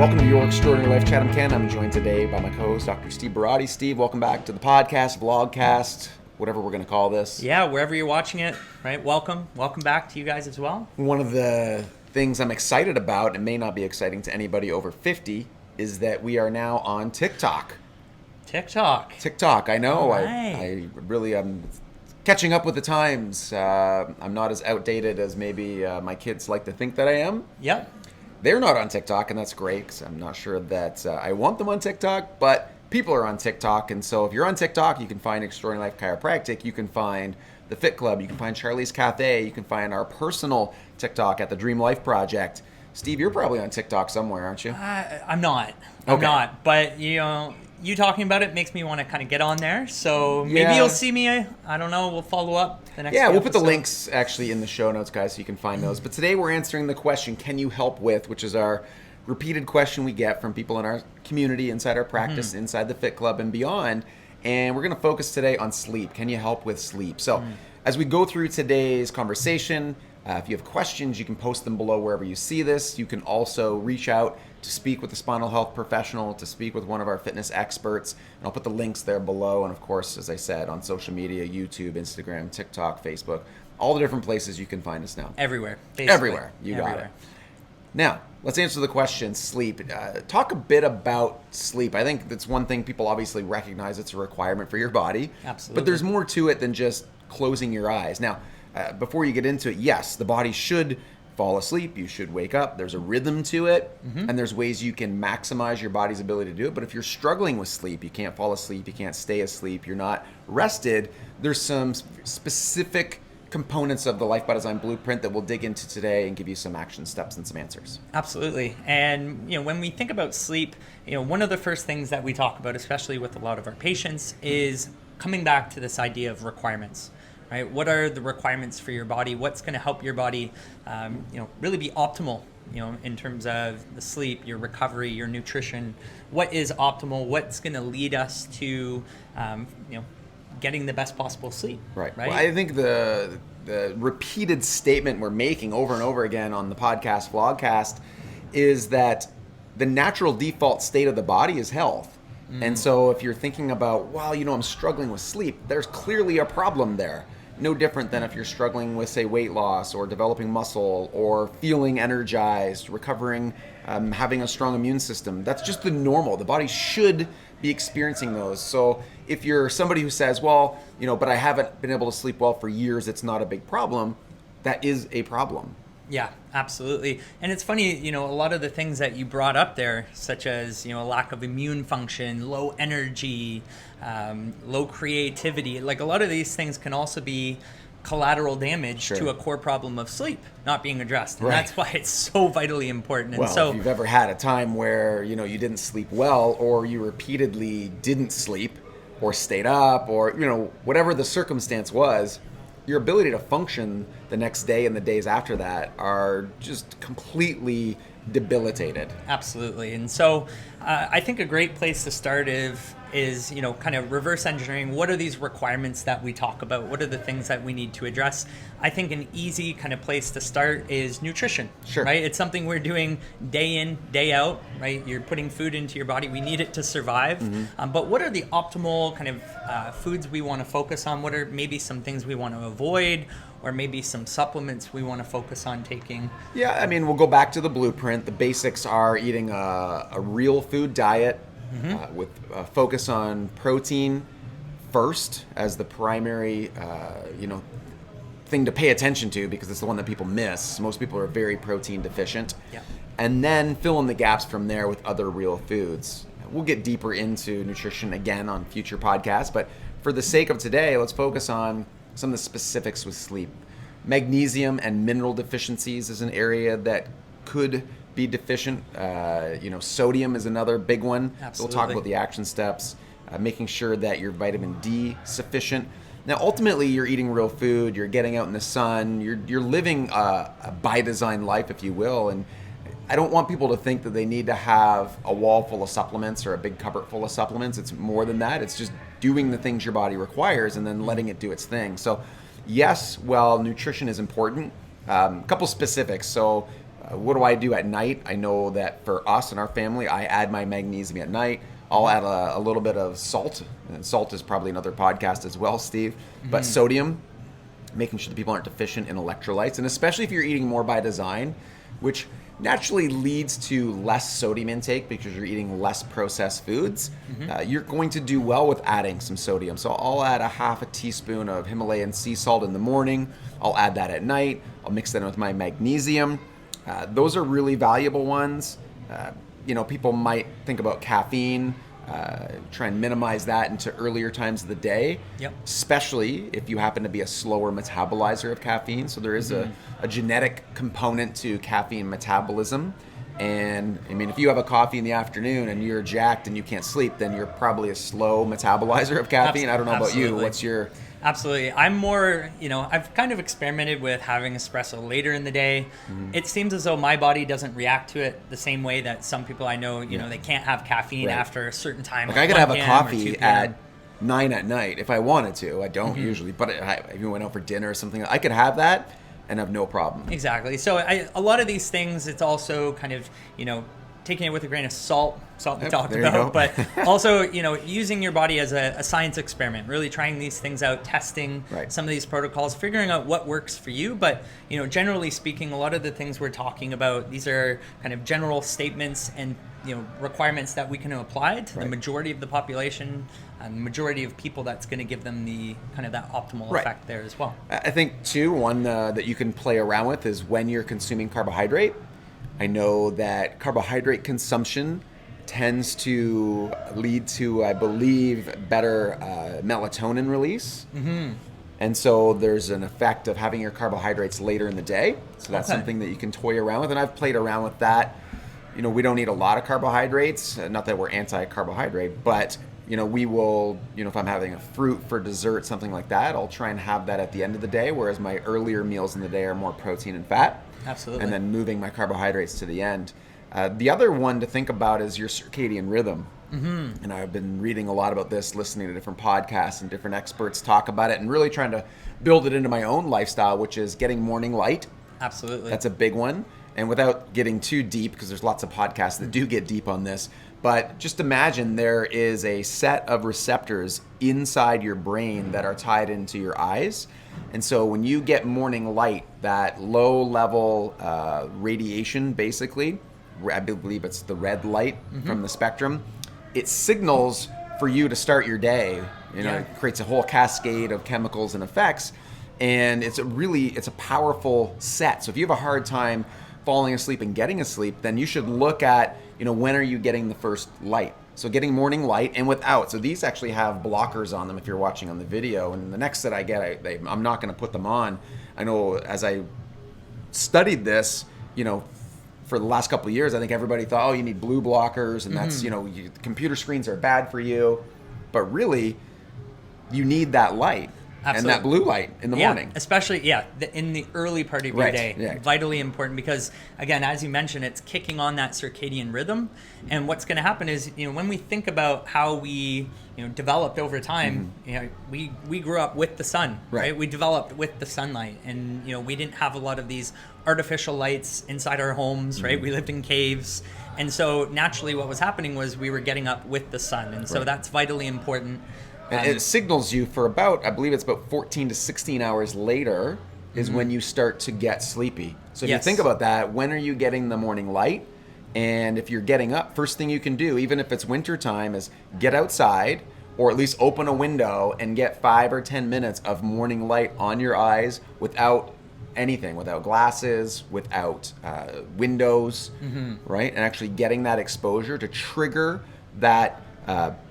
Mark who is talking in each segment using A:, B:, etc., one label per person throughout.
A: Welcome to Your Extraordinary Life Chatham-Kent. I'm joined today by my co-host, Dr. Steve Barati. Steve, welcome back to the podcast, vlogcast, whatever we're going to call this.
B: Yeah, wherever you're watching it, right? Welcome back to you guys as well.
A: One of the things I'm excited about, and may not be exciting to anybody over 50, is that we are now on TikTok. TikTok, I know.
B: Right.
A: I really am catching up with the times. I'm not as outdated as maybe my kids like to think that I am.
B: Yep.
A: They're not on TikTok, and that's great because I'm not sure that I want them on TikTok, but people are on TikTok. And so if you're on TikTok, you can find Extraordinary Life Chiropractic, you can find the Fit Club, you can find Charlie's Cafe, you can find our personal TikTok at the Dream Life Project. Steve, you're probably on TikTok somewhere, aren't you?
B: I'm not. But you talking about it makes me want to kind of get on there. So maybe you'll see me. I don't know. We'll follow up the next.
A: Yeah, we'll put the
B: episode.
A: links actually in the show notes, guys, so you can find those. But today we're answering the question, can you help with, which is our repeated question we get from people in our community, inside our practice, inside the Fit Club and beyond. And we're going to focus today on sleep. Can you help with sleep? So as we go through today's conversation, if you have questions, you can post them below wherever you see this. You can also reach out to speak with a spinal health professional, to speak with one of our fitness experts. And I'll put the links there below. And of course, as I said, on social media, YouTube, Instagram, TikTok, Facebook, all the different places you can find us now.
B: Everywhere. Basically.
A: Everywhere. You got it. Now, let's answer the question, sleep. Talk a bit about sleep. I think that's one thing people obviously recognize it's a requirement for your body.
B: Absolutely.
A: But there's more to it than just closing your eyes. Now, before you get into it, yes, the body should fall asleep. You should wake up. There's a rhythm to it, and there's ways you can maximize your body's ability to do it. But if you're struggling with sleep, you can't fall asleep, you can't stay asleep, you're not rested, there's some specific components of the Life by Design blueprint that we'll dig into today and give you some action steps and some answers.
B: Absolutely. And when we think about sleep, one of the first things that we talk about, especially with a lot of our patients, is coming back to this idea of requirements. Right? What are the requirements for your body? What's going to help your body, really be optimal, in terms of the sleep, your recovery, your nutrition? What is optimal? What's going to lead us to, getting the best possible sleep?
A: Right.
B: Right.
A: Well, I think the repeated statement we're making over and over again on the podcast, vlogcast, is that the natural default state of the body is health. And so if you're thinking about, well, I'm struggling with sleep, there's clearly a problem there. No different than if you're struggling with, say, weight loss or developing muscle or feeling energized, recovering, having a strong immune system. That's just the normal. The body should be experiencing those. So if you're somebody who says, well, but I haven't been able to sleep well for years, it's not a big problem, that is a problem.
B: Yeah, absolutely. And it's funny, a lot of the things that you brought up there, such as, a lack of immune function, low energy, low creativity, like a lot of these things can also be collateral damage to a core problem of sleep not being addressed. And that's why it's so vitally important. And
A: well, if you've ever had a time where, you didn't sleep well, or you repeatedly didn't sleep or stayed up, or, whatever the circumstance was, your ability to function the next day and the days after that are just completely debilitated.
B: Absolutely. And so I think a great place to start is kind of reverse engineering. What are these requirements that we talk about? What are the things that we need to address? I think an easy kind of place to start is nutrition.
A: Sure.
B: Right? It's something we're doing day in, day out, right? You're putting food into your body. We need it to survive. But what are the optimal kind of foods we want to focus on? What are maybe some things we want to avoid? Or maybe some supplements we want to focus on taking? Yeah,
A: I mean, we'll go back to the blueprint. The basics are eating a real food diet with a focus on protein first as the primary, thing to pay attention to, because it's the one that people miss. Most people are very protein deficient.
B: Yeah.
A: And then fill in the gaps from there with other real foods. We'll get deeper into nutrition again on future podcasts, but for the sake of today, let's focus on some of the specifics with sleep. Magnesium and mineral deficiencies is an area that could be deficient. Sodium is another big one.
B: Absolutely.
A: So we'll talk about the action steps, making sure that your vitamin D sufficient. Now, ultimately, you're eating real food, you're getting out in the sun, you're living a by design life, if you will. And I don't want people to think that they need to have a wall full of supplements or a big cupboard full of supplements. It's more than that. It's just doing the things your body requires and then letting it do its thing. So yes, while nutrition is important, a couple specifics. So What do I do at night? I know that for us and our family, I add my magnesium at night. I'll add a little bit of salt. And salt is probably another podcast as well, Steve. But sodium, making sure that people aren't deficient in electrolytes. And especially if you're eating more by design, which naturally leads to less sodium intake because you're eating less processed foods, you're going to do well with adding some sodium. So I'll add a half a teaspoon of Himalayan sea salt in the morning. I'll add that at night. I'll mix that in with my magnesium. Those are really valuable ones. People might think about caffeine, try and minimize that into earlier times of the day, especially if you happen to be a slower metabolizer of caffeine. So there is a genetic component to caffeine metabolism. And I mean, if you have a coffee in the afternoon and you're jacked and you can't sleep, then you're probably a slow metabolizer of caffeine. I don't know about you. What's your...
B: Absolutely. I'm more, I've kind of experimented with having espresso later in the day. It seems as though my body doesn't react to it the same way that some people I know, they can't have caffeine after a certain time.
A: Like I could have a coffee at 9 at night if I wanted to. I don't usually, but if you went out for dinner or something, I could have that and have no problem.
B: Exactly. So a lot of these things, it's also kind of, taking it with a grain of salt we talked about, but also, using your body as a science experiment, really trying these things out, testing some of these protocols, figuring out what works for you. But, generally speaking, a lot of the things we're talking about, these are kind of general statements and, requirements that we can apply to the majority of the population and the majority of people. That's going to give them the kind of that optimal effect there as well.
A: I think too, one that you can play around with is when you're consuming carbohydrate. I know that carbohydrate consumption tends to lead to, I believe, better melatonin release. And so there's an effect of having your carbohydrates later in the day. So that's something that you can toy around with. And I've played around with that. We don't eat a lot of carbohydrates. Not that we're anti-carbohydrate, but we will, if I'm having a fruit for dessert, something like that, I'll try and have that at the end of the day, whereas my earlier meals in the day are more protein and fat.
B: Absolutely.
A: And then moving my carbohydrates to the end. The other one to think about is your circadian rhythm. And I've been reading a lot about this, listening to different podcasts and different experts talk about it, and really trying to build it into my own lifestyle, which is getting morning light.
B: Absolutely.
A: That's a big one. And without getting too deep, because there's lots of podcasts that do get deep on this, but just imagine there is a set of receptors inside your brain that are tied into your eyes. And so when you get morning light, that low level radiation, basically, I believe it's the red light from the spectrum, it signals for you to start your day. It creates a whole cascade of chemicals and effects. And it's a powerful set. So if you have a hard time falling asleep and getting asleep, then you should look at, when are you getting the first light? So getting morning light and without. So these actually have blockers on them if you're watching on the video. And the next set I get, I'm not going to put them on. I know as I studied this, for the last couple of years, I think everybody thought, oh, you need blue blockers and that's, computer screens are bad for you. But really, you need that light. Absolutely. And that blue light in the morning.
B: Especially, in the early part of your day. Yeah. Vitally important because, again, as you mentioned, it's kicking on that circadian rhythm. And what's going to happen is, when we think about how we, developed over time, we grew up with the sun, right? We developed with the sunlight. And, we didn't have a lot of these artificial lights inside our homes, right? We lived in caves. And so naturally what was happening was we were getting up with the sun. And so that's vitally important.
A: And it signals you for about, I believe it's about 14 to 16 hours later is when you start to get sleepy. So if you think about that, when are you getting the morning light? And if you're getting up, first thing you can do, even if it's winter time, is get outside or at least open a window and get 5 or 10 minutes of morning light on your eyes without anything, without glasses, without windows, right? And actually getting that exposure to trigger that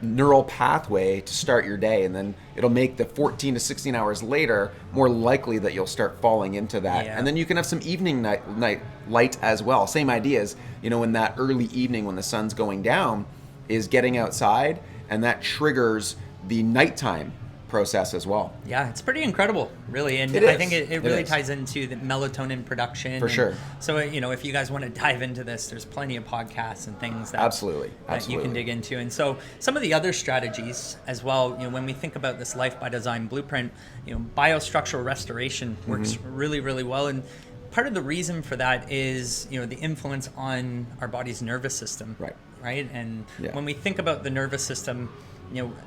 A: neural pathway to start your day, and then it'll make the 14 to 16 hours later more likely that you'll start falling into that. And then you can have some evening night light as well. Same ideas, in that early evening when the sun's going down, is getting outside, and that triggers the nighttime process as well.
B: Yeah, it's pretty incredible, really. And I think it really ties into the melatonin production.
A: For sure.
B: So, if you guys want to dive into this, there's plenty of podcasts and things that,
A: Absolutely.
B: that you can dig into. And so some of the other strategies as well, when we think about this Life by Design blueprint, biostructural restoration works really, really well. And part of the reason for that is, the influence on our body's nervous system. Right. And when we think about the nervous system,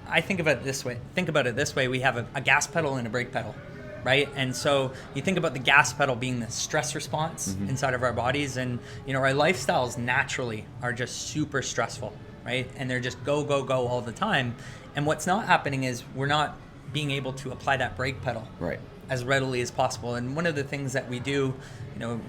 B: I think about it this way. We have a gas pedal and a brake pedal. Right. And so you think about the gas pedal being the stress response inside of our bodies, and, our lifestyles naturally are just super stressful. Right. And they're just go, go, go all the time. And what's not happening is we're not being able to apply that brake pedal as readily as possible. And one of the things that we do,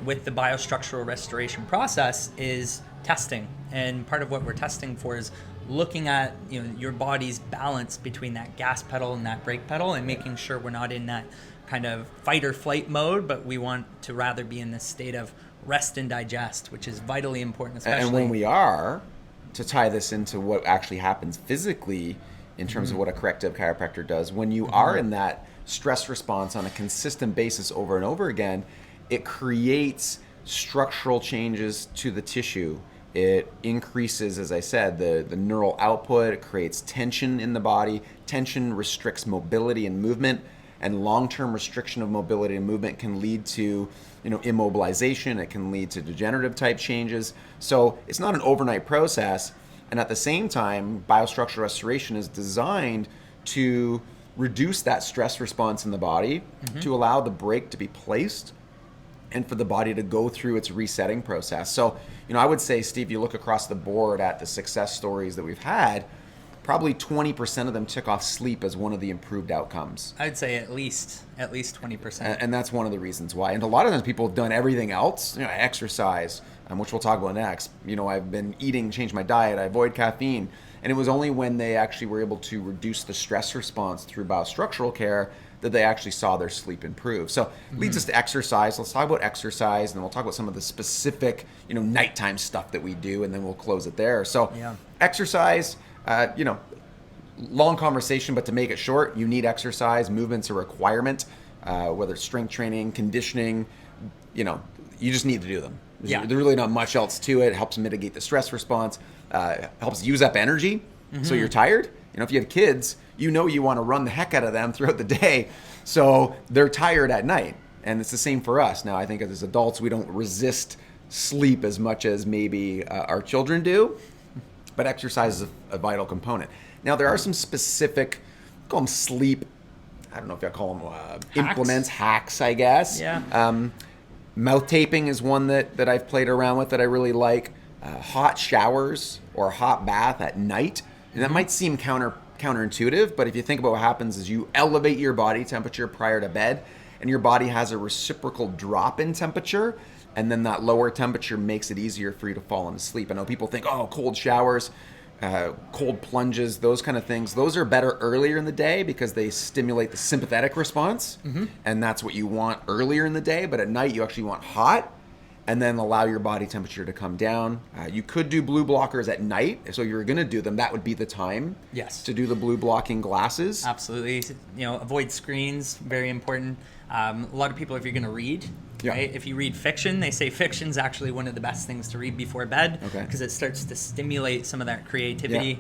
B: with the biostructural restoration process is testing. And part of what we're testing for is looking at, your body's balance between that gas pedal and that brake pedal, and making sure we're not in that kind of fight or flight mode, but we want to rather be in this state of rest and digest, which is vitally important, especially.
A: And when we are, to tie this into what actually happens physically in terms of what a corrective chiropractor does, when you are in that stress response on a consistent basis over and over again, it creates structural changes to the tissue. It increases, as I said, the neural output. It creates tension in the body. Tension restricts mobility and movement, and long-term restriction of mobility and movement can lead to, immobilization. It can lead to degenerative type changes. So it's not an overnight process. And at the same time, biostructural restoration is designed to reduce that stress response in the body, to allow the brake to be placed, and for the body to go through its resetting process. So, I would say, Steve, you look across the board at the success stories that we've had, probably 20% of them tick off sleep as one of the improved outcomes.
B: I'd say at least 20%.
A: And that's one of the reasons why. And a lot of times people have done everything else, exercise, which we'll talk about next. I've been changed my diet, I avoid caffeine. And it was only when they actually were able to reduce the stress response through biostructural care that they actually saw their sleep improve. So leads us to exercise. Let's talk about exercise, and then we'll talk about some of the specific, nighttime stuff that we do, and then we'll close it there. So exercise, long conversation, but to make it short, you need exercise. Movement's a requirement, whether it's strength training, conditioning, you just need to do them. There's really not much else to it. It helps mitigate the stress response, helps use up energy. So you're tired. If you have kids, you want to run the heck out of them throughout the day. So they're tired at night. And it's the same for us. Now, I think as adults, we don't resist sleep as much as maybe our children do. But exercise is a vital component. Now, there are some specific, call them sleep, I don't know if I call them implements, hacks, I guess. Mouth taping is one that I've played around with that I really like. Hot showers or a hot bath at night. And that might seem counterintuitive, but if you think about what happens is you elevate your body temperature prior to bed, and your body has a reciprocal drop in temperature, and then that lower temperature makes it easier for you to fall into sleep. I know people think, cold showers, cold plunges, those kind of things, those are better earlier in the day because they stimulate the sympathetic response, and that's what you want earlier in the day. But at night, you actually want hot, and then allow your body temperature to come down. You could do blue blockers at night, so you're going to do them. That would be the time to do the blue blocking glasses.
B: Absolutely. Avoid screens, very important. A lot of people, if you're going to read, right? If you read fiction, they say fiction's actually one of the best things to read before bed because it starts to stimulate some of that creativity.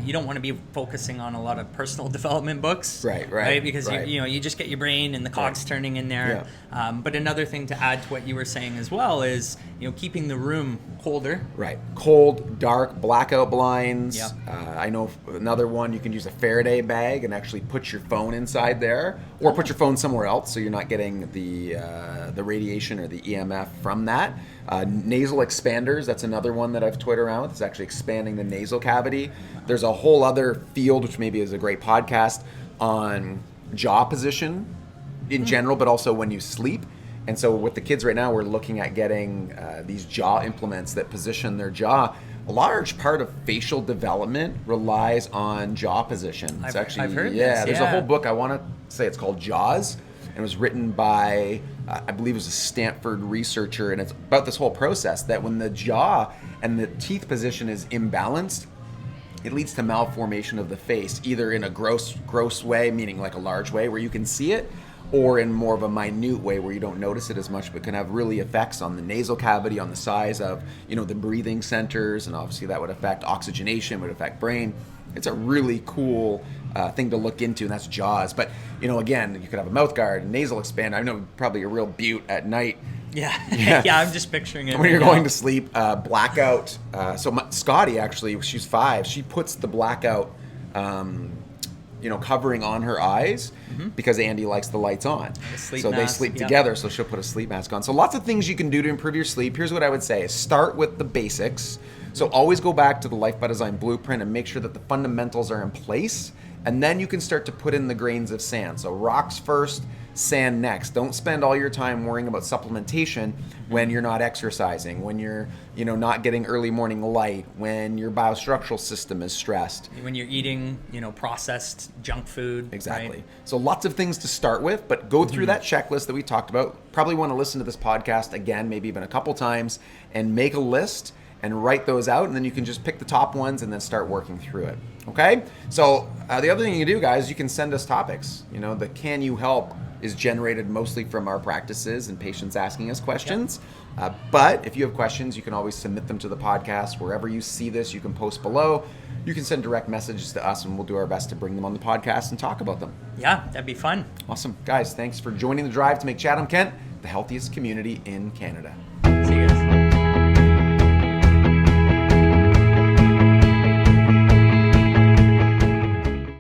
B: You don't want to be focusing on a lot of personal development books, right? Because you just get your brain and the cogs turning in there. But another thing to add to what you were saying as well is keeping the room colder.
A: Right, cold, dark, blackout blinds. I know another one, you can use a Faraday bag and actually put your phone inside there, or put your phone somewhere else so you're not getting the radiation or the EMF from that. Nasal expanders, that's another one that I've toyed around with. It's actually expanding the nasal cavity. There's a whole other field, which maybe is a great podcast, on jaw position in general, but also when you sleep. And so with the kids right now, we're looking at getting these jaw implements that position their jaw. A large part of facial development relies on jaw position. It's actually,
B: I've heard
A: this.
B: There's
A: a whole book, I want to say it's called Jaws. And it was written by, I believe it was a Stanford researcher, and it's about this whole process that when the jaw and the teeth position is imbalanced, it leads to malformation of the face, either in a gross way, meaning like a large way where you can see it, or in more of a minute way where you don't notice it as much, but can have really effects on the nasal cavity, on the size of, the breathing centers, and obviously that would affect oxygenation, would affect brain. It's a really cool thing to look into, and that's Jaws. But, again, you could have a mouth guard, a nasal expander. I know probably a real beaut at night.
B: Yeah. Yeah, I'm just picturing it.
A: When you're going to sleep, blackout. Scotty, actually, she's 5. She puts the blackout, covering on her eyes because Andy likes the lights on. So they sleep together. So she'll put a sleep mask on. So lots of things you can do to improve your sleep. Here's what I would say: start with the basics. So always go back to the Life by Design blueprint and make sure that the fundamentals are in place. And then you can start to put in the grains of sand. So rocks first, sand next. Don't spend all your time worrying about supplementation when you're not exercising, when you're not getting early morning light, when your biostructural system is stressed.
B: When you're eating, processed junk food.
A: Exactly.
B: Right?
A: So lots of things to start with, but go through that checklist that we talked about. Probably want to listen to this podcast again, maybe even a couple times, and make a list and write those out, and then you can just pick the top ones and then start working through it. Okay? So the other thing you can do, guys, you can send us topics. The Can You Help is generated mostly from our practices and patients asking us questions. Yep. But if you have questions, you can always submit them to the podcast. Wherever you see this, you can post below. You can send direct messages to us, and we'll do our best to bring them on the podcast and talk about them.
B: Yeah, that'd be fun.
A: Awesome. Guys, thanks for joining the drive to make Chatham-Kent the healthiest community in Canada.